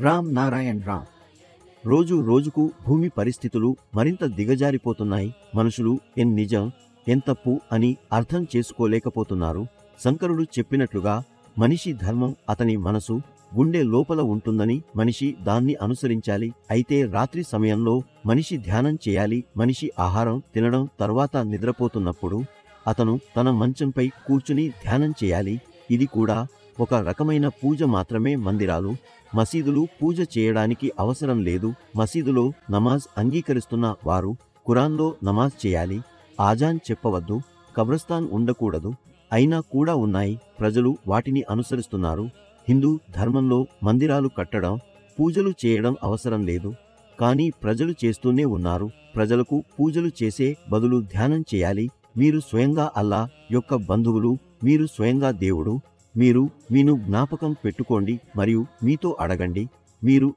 రామ్ నారాయణ్ రామ్. రోజు రోజుకు భూమి పరిస్థితులు మరింత దిగజారిపోతున్నాయి. మనుషులు నిజం తప్పు అని అర్థం చేసుకోలేకపోతున్నారు. శంకరుడు చెప్పినట్లుగా మనిషి ధర్మం అతని మనసు గుండె లోపల ఉంటుందని మనిషి దాన్ని అనుసరించాలి. అయితే రాత్రి సమయంలో మనిషి ధ్యానం చేయాలి. మనిషి ఆహారం తినడం తర్వాత నిద్రపోతున్నప్పుడు అతను తన మంచంపై కూర్చుని ధ్యానం చేయాలి. ఇది కూడా ఒక రకమైన పూజ మాత్రమే. మందిరాలు మసీదులు పూజ చేయడానికి అవసరం లేదు. మసీదులో నమాజ్ అంగీకరిస్తున్న వారు ఖురాన్లో నమాజ్ చేయాలి. ఆజాన్ చెప్పవద్దు. కబ్రస్థాన్ ఉండకూడదు. అయినా కూడా ఉన్నాయి. ప్రజలు వాటిని అనుసరిస్తున్నారు. హిందూ ధర్మంలో మందిరాలు కట్టడం పూజలు చేయడం అవసరం లేదు. కానీ ప్రజలు చేస్తూనే ఉన్నారు. ప్రజలకు పూజలు చేసే బదులు ధ్యానం చేయాలి. మీరు స్వయంగా అల్లా యొక్క బంధువులు. మీరు స్వయంగా దేవుడు. మీరు మీను జ్ఞాపకం పెట్టుకోండి మరియు మీతో అడగండి. మీరు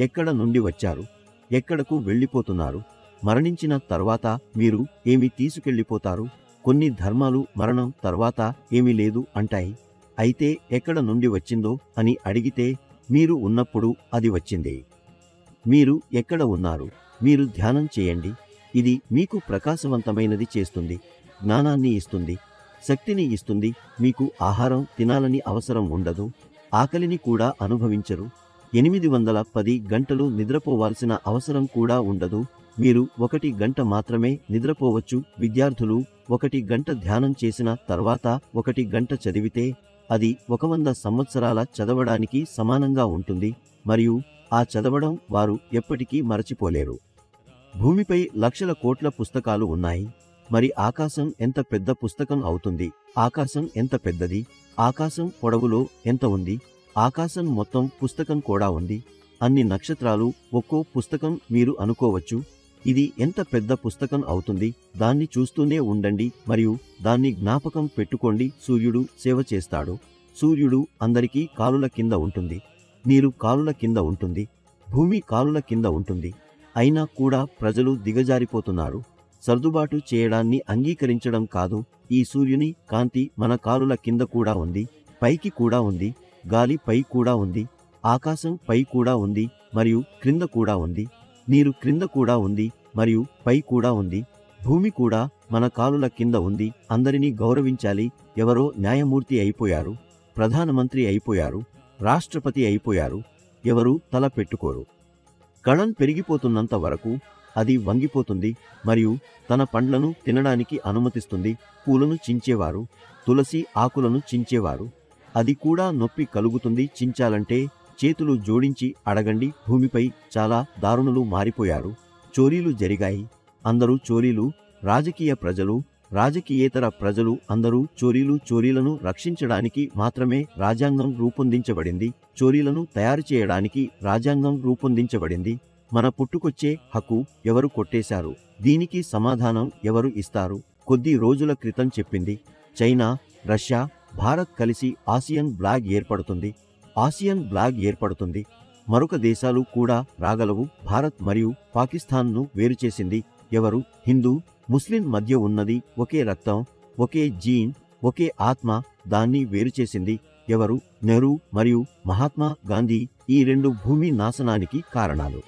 ఎక్కడ నుండి వచ్చారు, ఎక్కడకు వెళ్ళిపోతున్నారు, మరణించిన తర్వాత మీరు ఏమి తీసుకెళ్ళిపోతారు. కొన్ని ధర్మాలు మరణం తర్వాత ఏమీ లేదు అంటాయి. అయితే ఎక్కడ నుండి వచ్చిందో అని అడిగితే మీరు ఉన్నప్పుడు అది వచ్చింది. మీరు ఎక్కడ ఉన్నారు? మీరు ధ్యానం చేయండి. ఇది మీకు ప్రకాశవంతమైనది చేస్తుంది, జ్ఞానాన్ని ఇస్తుంది, శక్తిని ఇస్తుంది. మీకు ఆహారం తినాలని అవసరం ఉండదు. ఆకలిని కూడా అనుభవించరు. 810 గంటలు నిద్రపోవాల్సిన అవసరం కూడా ఉండదు. మీరు 1 గంట మాత్రమే నిద్రపోవచ్చు. విద్యార్థులు 1 గంట ధ్యానం చేసిన తర్వాత 1 గంట చదివితే అది 100 సంవత్సరాల చదవడానికి సమానంగా ఉంటుంది. మరియు ఆ చదవడం వారు ఎప్పటికీ మరచిపోలేరు. భూమిపై లక్షల కోట్ల పుస్తకాలు ఉన్నాయి. మరి ఆకాశం ఎంత పెద్ద పుస్తకం అవుతుంది? ఆకాశం ఎంత పెద్దది? ఆకాశం పొడవులో ఎంత ఉంది? ఆకాశం మొత్తం పుస్తకం కూడా ఉంది. అన్ని నక్షత్రాలు ఒక్కో పుస్తకం. మీరు అనుకోవచ్చు, ఇది ఎంత పెద్ద పుస్తకం అవుతుంది. దాన్ని చూస్తూనే ఉండండి మరియు దాన్ని జ్ఞాపకం పెట్టుకోండి. సూర్యుడు సేవ చేస్తాడు. సూర్యుడు అందరికీ కాలుల కింద ఉంటుంది. నీరు కాలుల కింద ఉంటుంది. భూమి కాలుల కింద ఉంటుంది. అయినా కూడా ప్రజలు దిగజారిపోతున్నారు. సర్దుబాటు చేయడాన్ని అంగీకరించడం కాదు. ఈ సూర్యుని కాంతి మన కాలుల కింద కూడా ఉంది, పైకి కూడా ఉంది. గాలి పై కూడా ఉంది. ఆకాశం పై కూడా ఉంది మరియు క్రింద కూడా ఉంది. నీరు క్రింద కూడా ఉంది మరియు పై కూడా ఉంది. భూమి కూడా మన కాలుల కింద ఉంది. అందరినీ గౌరవించాలి. ఎవరో న్యాయమూర్తి అయిపోయారు, ప్రధానమంత్రి అయిపోయారు, రాష్ట్రపతి అయిపోయారు. ఎవరూ తల పెట్టుకోరు. కణం పెరిగిపోతున్నంత వరకు అది వంగిపోతుంది మరియు తన పండ్లను తినడానికి అనుమతిస్తుంది. పూలను చించేవారు, తులసి ఆకులను చించేవారు. అది కూడా నొప్పి కలుగుతుంది. చించాలంటే చేతులు జోడించి అడగండి. భూమిపై చాలా దారుణులు మారిపోయారు. చోరీలు జరిగాయి. అందరూ చోరీలు. రాజకీయ ప్రజలు, రాజకీయేతర ప్రజలు అందరూ చోరీలు. చోరీలను రక్షించడానికి మాత్రమే రాజ్యాంగం రూపొందించబడింది. చోరీలను తయారు చేయడానికి రాజ్యాంగం రూపొందించబడింది. మన పుట్టుకొచ్చే హక్కు ఎవరు కొట్టేశారు? దీనికి సమాధానం ఎవరు ఇస్తారు? కొద్ది రోజుల క్రితం చెప్పింది. చైనా, రష్యా, భారత్ కలిసి ఆసియన్ బ్లాగ్ ఏర్పడుతుంది. ఆసియన్ బ్లాగ్ ఏర్పడుతుంది. మరొక దేశాలు కూడా రాగలవు. భారత్ మరియు పాకిస్తాన్ను వేరుచేసింది ఎవరు? హిందూ, ముస్లిం మధ్య ఉన్నది ఒకే రక్తం, ఒకే జీన్, ఒకే ఆత్మ. దాన్ని వేరుచేసింది ఎవరు? నెహ్రూ మరియు మహాత్మా గాంధీ. ఈ 2 భూమి నాశనానికి కారణాలు.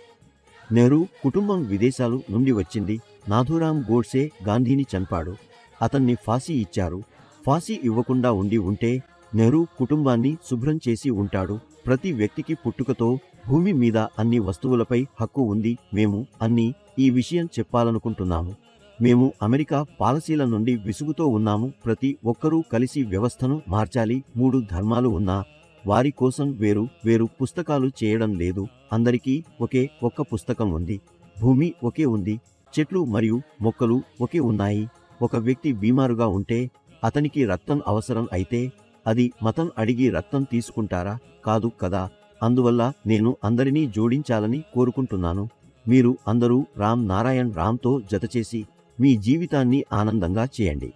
నెహ్రూ కుటుంబం విదేశాలు నుండి వచ్చింది. నాథూరాం గోడ్సే గాంధీని చంపాడు. అతన్ని ఫాసీ ఇచ్చారు. ఫాసీ ఇవ్వకుండా ఉంటే నెహ్రూ కుటుంబాన్ని శుభ్రం చేసి ఉంటాడు. ప్రతి వ్యక్తికి పుట్టుకతో భూమి మీద అన్ని వస్తువులపై హక్కు ఉంది. మేము ఈ విషయం చెప్పాలనుకుంటున్నాము. మేము అమెరికా పాలసీల నుండి విసుగుతో ఉన్నాము. ప్రతి ఒక్కరూ కలిసి వ్యవస్థను మార్చాలి. 3 ధర్మాలు ఉన్నా వారి కోసం వేరు వేరు పుస్తకాలు చేయడం లేదు. అందరికీ ఒక్క పుస్తకం ఉంది. భూమి ఒకే ఉంది. చెట్లు మరియు మొక్కలు ఒకే ఉన్నాయి. ఒక వ్యక్తి బీమారుగా ఉంటే అతనికి రక్తం అవసరం అయితే అది మతం అడిగి రక్తం తీసుకుంటారా? కాదు కదా. అందువల్ల నేను అందరినీ జోడించాలని కోరుకుంటున్నాను. మీరు అందరూ రామ్ నారాయణ్ రామ్తో జతచేసి మీ జీవితాన్ని ఆనందంగా చేయండి.